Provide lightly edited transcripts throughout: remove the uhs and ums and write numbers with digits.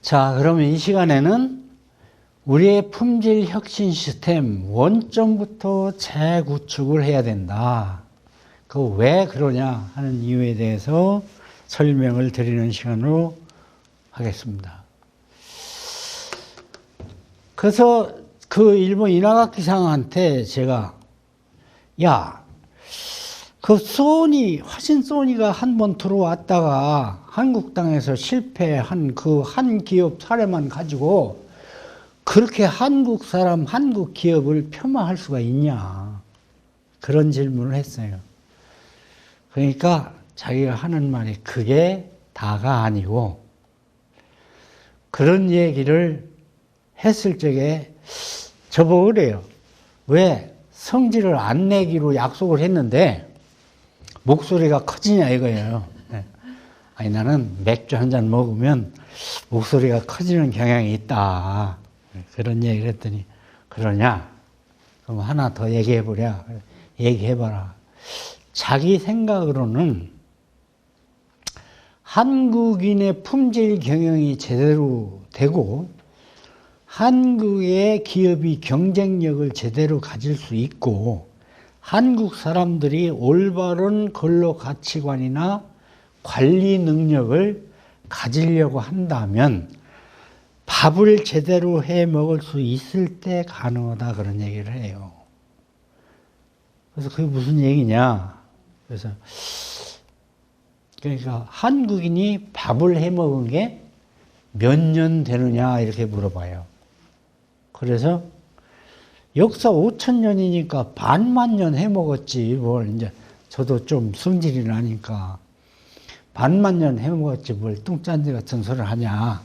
자, 그러면 이 시간에는 우리의 품질 혁신 시스템 원점부터 재구축을 해야 된다. 그 왜 그러냐 하는 이유에 대해서 설명을 드리는 시간으로 하겠습니다. 그래서 그 일본 인하가키상한테 제가 그 화신 소니가 한 번 들어왔다가 한국 땅에서 실패한 그 한 기업 사례만 가지고 그렇게 한국 사람, 한국 기업을 폄하할 수가 있냐. 그런 질문을 했어요. 그러니까 자기가 하는 말이 그게 다가 아니고 그런 얘기를 했을 적에 저보고 그래요. 왜 성질을 안 내기로 약속을 했는데 목소리가 커지냐 이거예요. 아니 나는 맥주 한 잔 먹으면 목소리가 커지는 경향이 있다. 그런 얘기를 했더니 그러냐? 그럼 하나 더 얘기해보랴. 얘기해봐라. 자기 생각으로는 한국인의 품질 경영이 제대로 되고 한국의 기업이 경쟁력을 제대로 가질 수 있고 한국 사람들이 올바른 근로 가치관이나 관리 능력을 가지려고 한다면 밥을 제대로 해 먹을 수 있을 때 가능하다 그런 얘기를 해요. 그래서 그게 무슨 얘기냐? 그래서 그러니까 한국인이 밥을 해 먹은 게 몇 년 되느냐 이렇게 물어봐요. 그래서 역사 5,000년이니까 반만 년 해 먹었지 뭘 이제 저도 좀 성질이 나니까 반만 년 해 먹었지 뭘 뚱짠지 같은 소리를 하냐.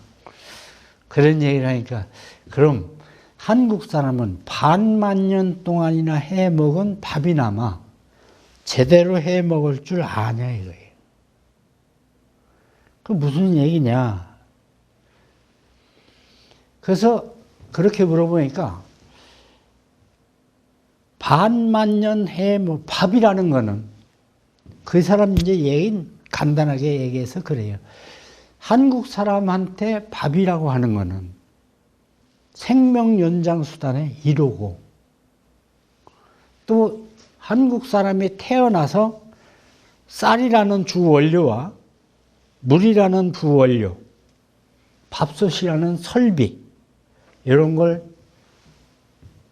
그런 얘기를 하니까 그럼 한국 사람은 반만 년 동안이나 해 먹은 밥이나마 제대로 해 먹을 줄 아냐 이거예요. 그 무슨 얘기냐. 그래서 그렇게 물어보니까 반만 년 해 먹 밥이라는 거는 그 사람 이제 얘기 간단하게 얘기해서 그래요. 한국 사람한테 밥이라고 하는 거는 생명 연장 수단의 1호고 또 한국 사람이 태어나서 쌀이라는 주 원료와 물이라는 부원료, 밥솥이라는 설비 이런 걸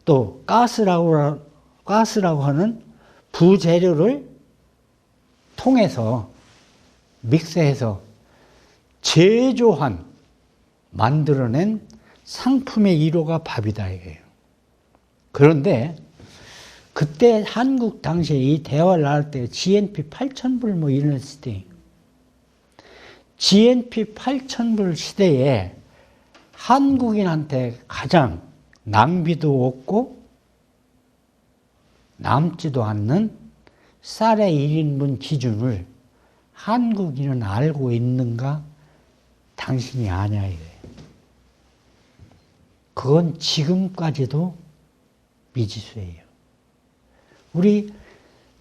또 가스라고 하는 부재료를 통해서 믹스해서 제조한 만들어낸 상품의 1호가 밥이다 이거예요. 그런데 그때 한국 당시에 이 대화를 나눌 때 GNP 8,000불 뭐 이런 시대 GNP 8,000불 시대에 한국인한테 가장 낭비도 없고 남지도 않는 쌀의 1인분 기준을 한국인은 알고 있는가? 당신이 아냐 이거예요. 그건 지금까지도 미지수예요. 우리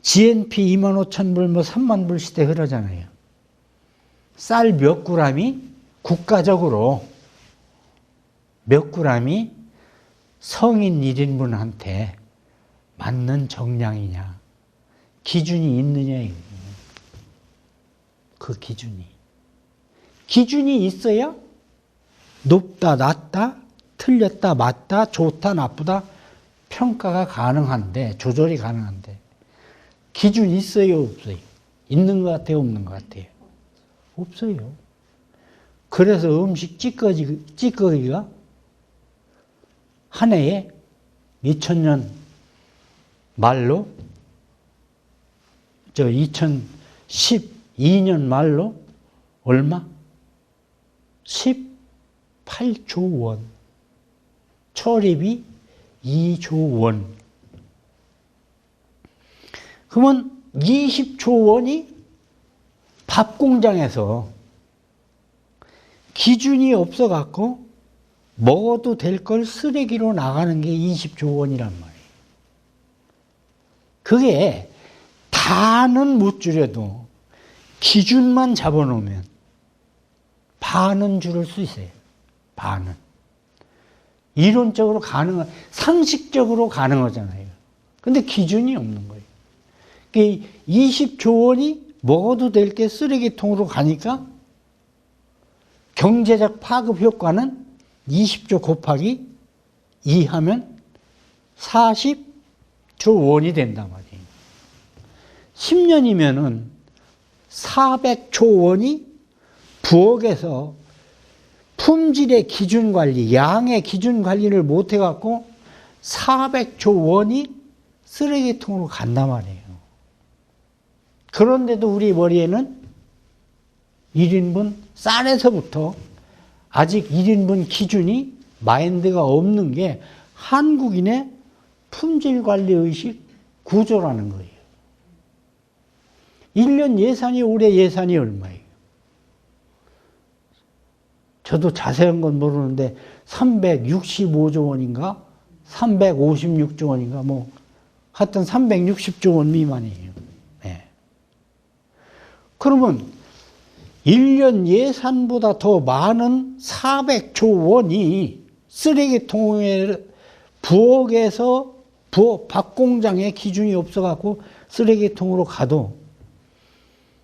GNP 25,000불 뭐 30,000불 시대 그러잖아요. 쌀 몇 그램이 국가적으로 몇 그램이 성인 1인분한테 맞는 정량이냐. 기준이 있느냐 이거예요. 그 기준이 있어야 높다, 낮다, 틀렸다, 맞다, 좋다, 나쁘다 평가가 가능한데, 조절이 가능한데 기준이 있어요, 없어요? 있는 것 같아요, 없는 것 같아요? 없어요. 그래서 음식 찌꺼기가 한 해에 2000년 말로 2012년 말로 얼마? 18조 원. 처리비 2조 원. 그러면 20조 원이 밥 공장에서 기준이 없어갖고 먹어도 될 걸 쓰레기로 나가는 게 20조 원이란 말이에요. 그게 다는 못 줄여도 기준만 잡아놓으면 반은 줄일 수 있어요. 반은. 이론적으로 상식적으로 가능하잖아요. 근데 기준이 없는 거예요. 20조 원이 먹어도 될 게 쓰레기통으로 가니까 경제적 파급 효과는 20조 곱하기 2 하면 40조 원이 된단 말이에요. 10년이면은 400조 원이 부엌에서 품질의 기준 관리, 양의 기준 관리를 못 해갖고 400조 원이 쓰레기통으로 간단 말이에요. 그런데도 우리 머리에는 1인분 쌀에서부터 아직 1인분 기준이 마인드가 없는 게 한국인의 품질관리의식 구조라는 거예요. 1년 예산이 올해 예산이 얼마예요? 저도 자세한 건 모르는데 365조 원인가 356조 원인가 뭐 하여튼 360조 원 미만이에요. 네. 그러면 1년 예산보다 더 많은 400조 원이 쓰레기통에 부엌에서 부엌 밥공장에 기준이 없어갖고 쓰레기통으로 가도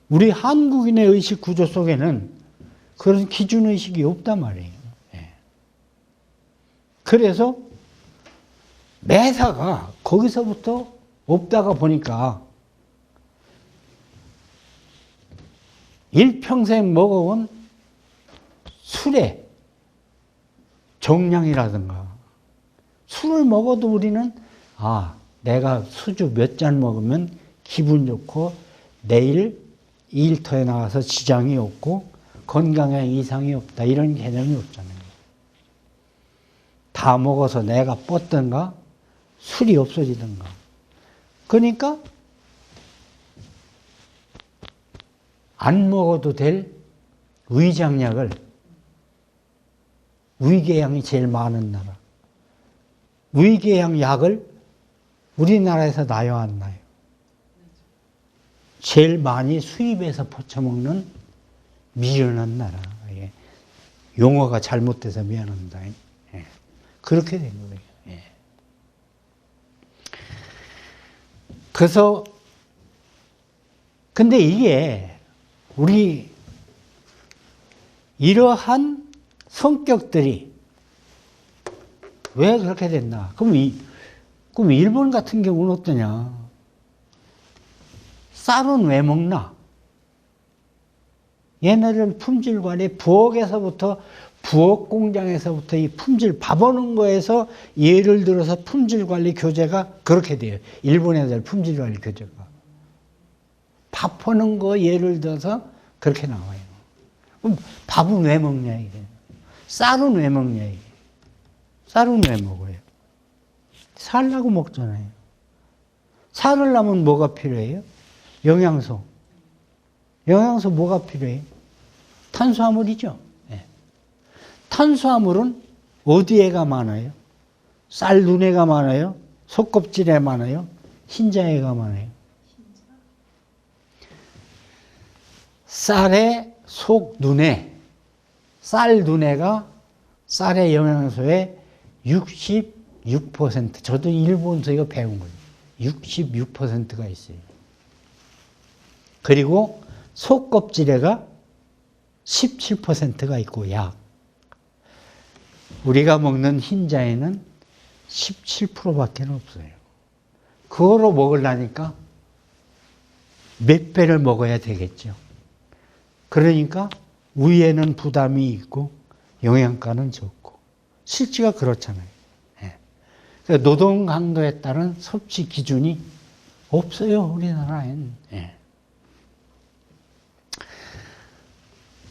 우리 한국인의 의식 구조 속에는 그런 기준의식이 없단 말이에요. 예. 그래서 매사가 거기서부터 없다가 보니까 일평생 먹어온 술의 정량이라든가 술을 먹어도 우리는 내가 수주 몇 잔 먹으면 기분 좋고 내일 일터에 나가서 지장이 없고 건강에 이상이 없다 이런 개념이 없잖아요. 다 먹어서 내가 뻗든가 술이 없어지든가. 그러니까 안 먹어도 될 위장약을 위궤양이 제일 많은 나라. 위궤양 약을 우리나라에서 나요, 안 나요? 제일 많이 수입해서 포쳐먹는 미련한 나라. 예. 용어가 잘못돼서 미안합니다. 예. 그렇게 된 거예요. 예. 그래서 근데 이게 우리 이러한 성격들이 왜 그렇게 됐나? 그럼 일본 같은 경우는 어떠냐? 쌀은 왜 먹나? 얘네들 품질 관리 부엌에서부터 부엌 공장에서부터 이 품질 밥 오는 거에서 예를 들어서 품질 관리 교재가 그렇게 돼요. 일본 애들 품질 관리 교재가. 밥 하는 거 예를 들어서 그렇게 나와요. 그럼 밥은 왜 먹냐 이게. 쌀은 왜 먹냐 이게. 쌀은 왜 먹어요? 살라고 먹잖아요. 살으려면 뭐가 필요해요? 영양소. 영양소 뭐가 필요해요? 탄수화물이죠. 네. 탄수화물은 어디에가 많아요? 쌀 눈에가 많아요? 속껍질에 많아요? 흰자에가 많아요? 쌀의 속 눈에, 쌀 눈에가 쌀의 영양소의 66%, 저도 일본에서 이거 배운 거예요. 66%가 있어요. 그리고 속껍질에가 17%가 있고 약. 우리가 먹는 흰자에는 17%밖에 없어요. 그거로 먹으려니까 몇 배를 먹어야 되겠죠. 그러니까 위에는 부담이 있고 영양가는 적고 실제가 그렇잖아요. 예. 그러니까 노동 강도에 따른 섭취 기준이 없어요, 우리나라엔. 예.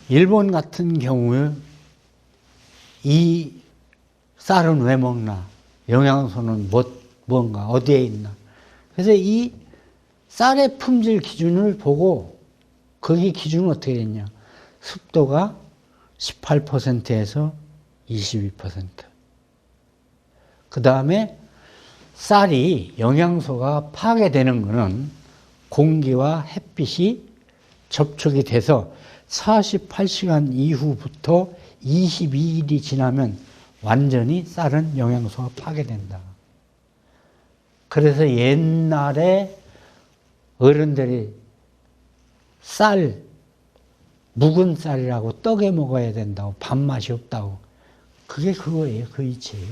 일본 같은 경우에 이 쌀은 왜 먹나? 영양소는 뭔가? 어디에 있나? 그래서 이 쌀의 품질 기준을 보고 거기 기준은 어떻게 됐냐? 습도가 18%에서 22%. 그 다음에 쌀이 영양소가 파괴되는 것은 공기와 햇빛이 접촉이 돼서 48시간 이후부터 22일이 지나면 완전히 쌀은 영양소가 파괴된다. 그래서 옛날에 어른들이 쌀, 묵은 쌀이라고 떡에 먹어야 된다고, 밥맛이 없다고. 그게 그거예요. 그 이치예요.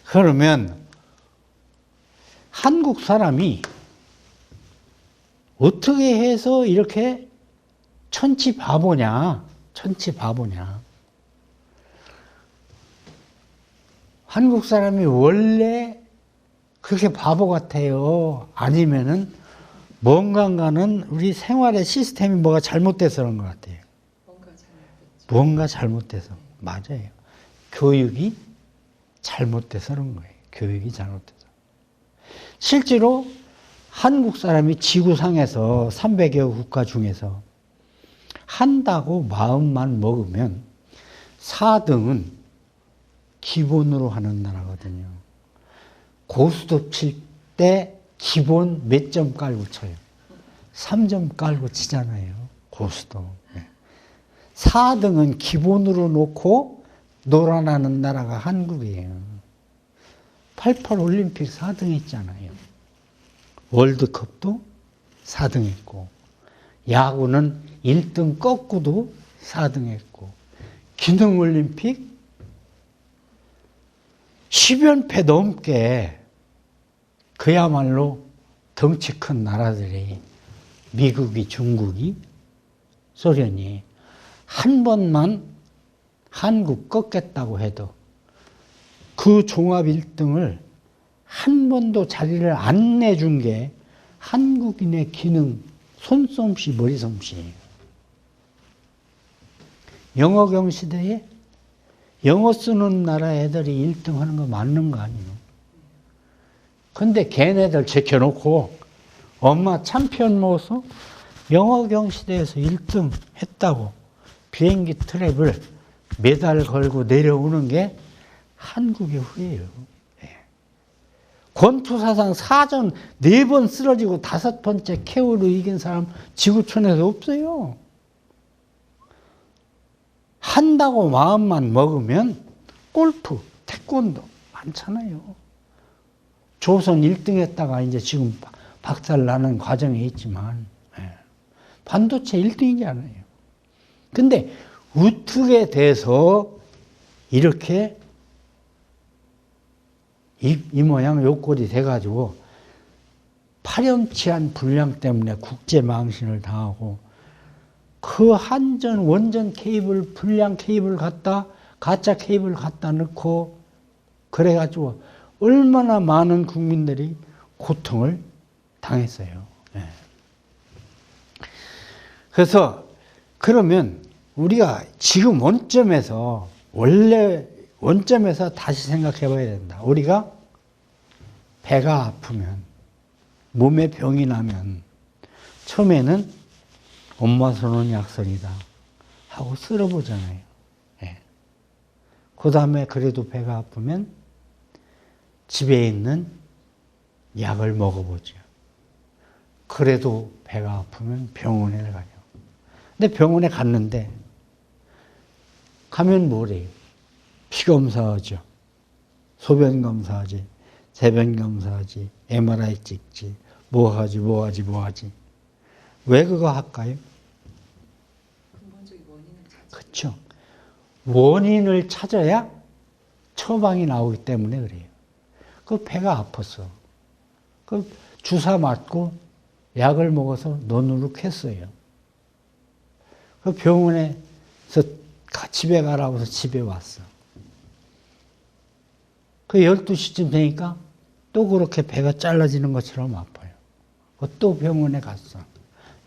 그러면 한국 사람이 어떻게 해서 이렇게 천치 바보냐? 천치 바보냐? 한국 사람이 원래 그렇게 바보 같아요? 아니면은 뭔가는 우리 생활의 시스템이 뭐가 잘못돼서 그런 것 같아요. 뭔가 잘못돼서. 맞아요. 교육이 잘못돼서 그런 거예요. 교육이 잘못돼서. 실제로 한국 사람이 지구상에서 300여 국가 중에서 한다고 마음만 먹으면 4등은 기본으로 하는 나라거든요. 고스톱 칠 때 기본 몇 점 깔고 쳐요? 3점 깔고 치잖아요. 고스톱. 4등은 기본으로 놓고 놀아나는 나라가 한국이에요. 88 올림픽 4등 했잖아요. 월드컵도 4등 했고, 야구는 1등 꺾고도 4등 했고, 기능올림픽 10연패 넘게 그야말로 덩치 큰 나라들이, 미국이, 중국이, 소련이 한 번만 한국 꺾겠다고 해도 그 종합 1등을 한 번도 자리를 안 내준 게 한국인의 기능, 손솜씨, 머리솜씨예요. 영어경 시대에 영어 쓰는 나라 애들이 1등 하는 거 맞는 거 아니에요? 근데 걔네들 제껴놓고 엄마 챔피언 먹어서 영어경 시대에서 1등 했다고 비행기 트랩을 매달 걸고 내려오는 게 한국의 후예요. 권투사상 4전 4번 쓰러지고 5번째 KO로 이긴 사람 지구촌에서 없어요. 한다고 마음만 먹으면 골프, 태권도 많잖아요. 조선 1등 했다가 이제 지금 박살 나는 과정에 있지만, 반도체 1등이잖아요. 근데 어떻게 돼서 이렇게 이 모양 요 꼴이 돼가지고 파렴치한 분량 때문에 국제 망신을 당하고, 그 한전 원전 케이블, 불량 케이블 갖다, 가짜 케이블 갖다 넣고, 그래가지고 얼마나 많은 국민들이 고통을 당했어요. 그래서 그러면 우리가 지금 원점에서, 원래 원점에서 다시 생각해 봐야 된다. 우리가 배가 아프면, 몸에 병이 나면 처음에는 엄마 손은 약손이다 하고 쓸어보잖아요. 그 다음에 그래도 배가 아프면 집에 있는 약을 먹어보죠. 그래도 배가 아프면 병원에 가요. 근데 병원에 갔는데 가면 뭐래요? 피 검사하죠. 소변 검사하지. 대변 검사하지. MRI 찍지. 뭐 하지. 왜 그거 할까요? 근본적인 원인을 찾죠. 그렇죠. 원인을 찾아야 처방이 나오기 때문에 그래요. 그 배가 아팠어. 그 주사 맞고 약을 먹어서 노노룩했어요. 그 병원에서 집에 가라고 해서 집에 왔어. 그 12시쯤 되니까 또 그렇게 배가 잘라지는 것처럼 아파요. 또 병원에 갔어.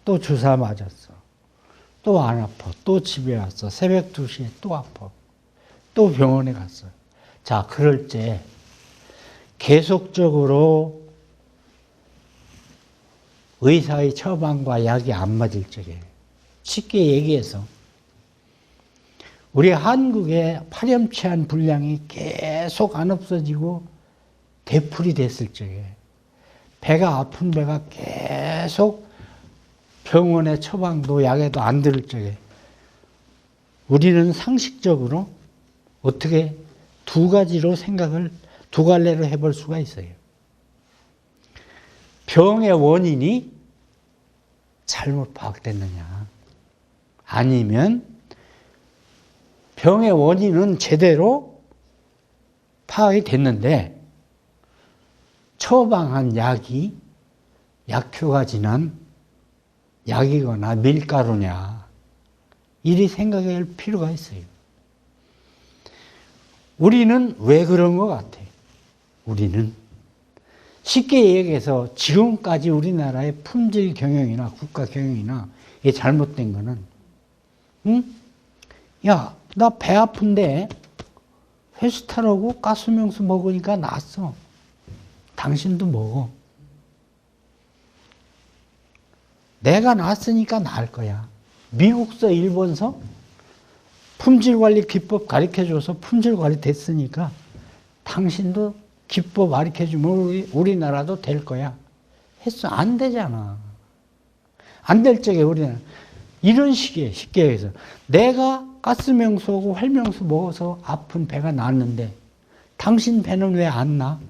또 주사 맞았어. 또 안 아파. 또 집에 왔어. 새벽 2시에 또 아파. 또 병원에 갔어. 자, 그럴 때 계속적으로 의사의 처방과 약이 안 맞을 적에, 쉽게 얘기해서 우리 한국의 파렴치한 분량이 계속 안 없어지고 되풀이 됐을 적에, 배가 아픈 배가 계속 병원의 처방도 약에도 안 들을 적에 우리는 상식적으로 어떻게 두 가지로 생각을 두 갈래로 해볼 수가 있어요. 병의 원인이 잘못 파악됐느냐, 아니면 병의 원인은 제대로 파악이 됐는데 처방한 약이 약효가 지난 약이거나 밀가루냐, 이리 생각할 필요가 있어요. 우리는 왜 그런 것 같아요? 우리는 쉽게 얘기해서 지금까지 우리나라의 품질 경영이나 국가 경영이나 이게 잘못된 거는, 응? 야, 나 배 아픈데 회수탈하고 가스명수 먹으니까 낫어. 당신도 먹어. 내가 낫으니까 나을 거야. 미국서, 일본서 품질관리 기법 가르쳐줘서 품질관리 됐으니까 당신도 기법 가르쳐주면 우리나라도 될 거야. 했어. 안 되잖아. 안 될 적에 우리나라. 이런 식이에요. 쉽게 얘기해서. 내가 가스명수하고 활명수 먹어서 아픈 배가 났는데 당신 배는 왜 안 나?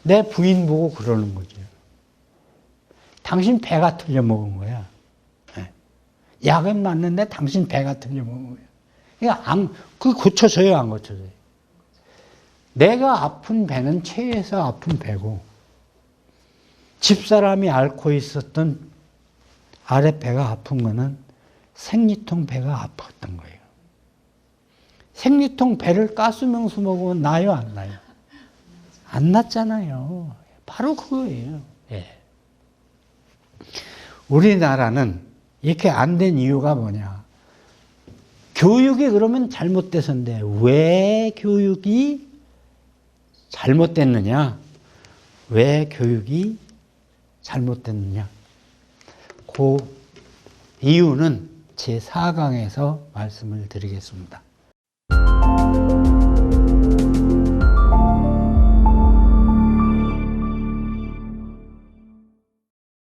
내 부인 보고 그러는 거죠. 당신 배가 틀려 먹은 거야. 약은 맞는데 당신 배가 틀려 먹은 거야. 그러니까 그거 고쳐져요, 안 고쳐져요? 내가 아픈 배는 체해서 아픈 배고, 집사람이 앓고 있었던 아랫배가 아픈 거는 생리통 배가 아팠던 거예요. 생리통 배를 가스명수 먹으면 나요, 안 나요? 안 낫잖아요. 바로 그거예요. 예. 우리나라는 이렇게 안 된 이유가 뭐냐? 교육이 그러면 잘못돼서인데 왜 교육이 잘못됐느냐? 왜 교육이 잘못됐느냐? 그 이유는 제 4강에서 말씀을 드리겠습니다.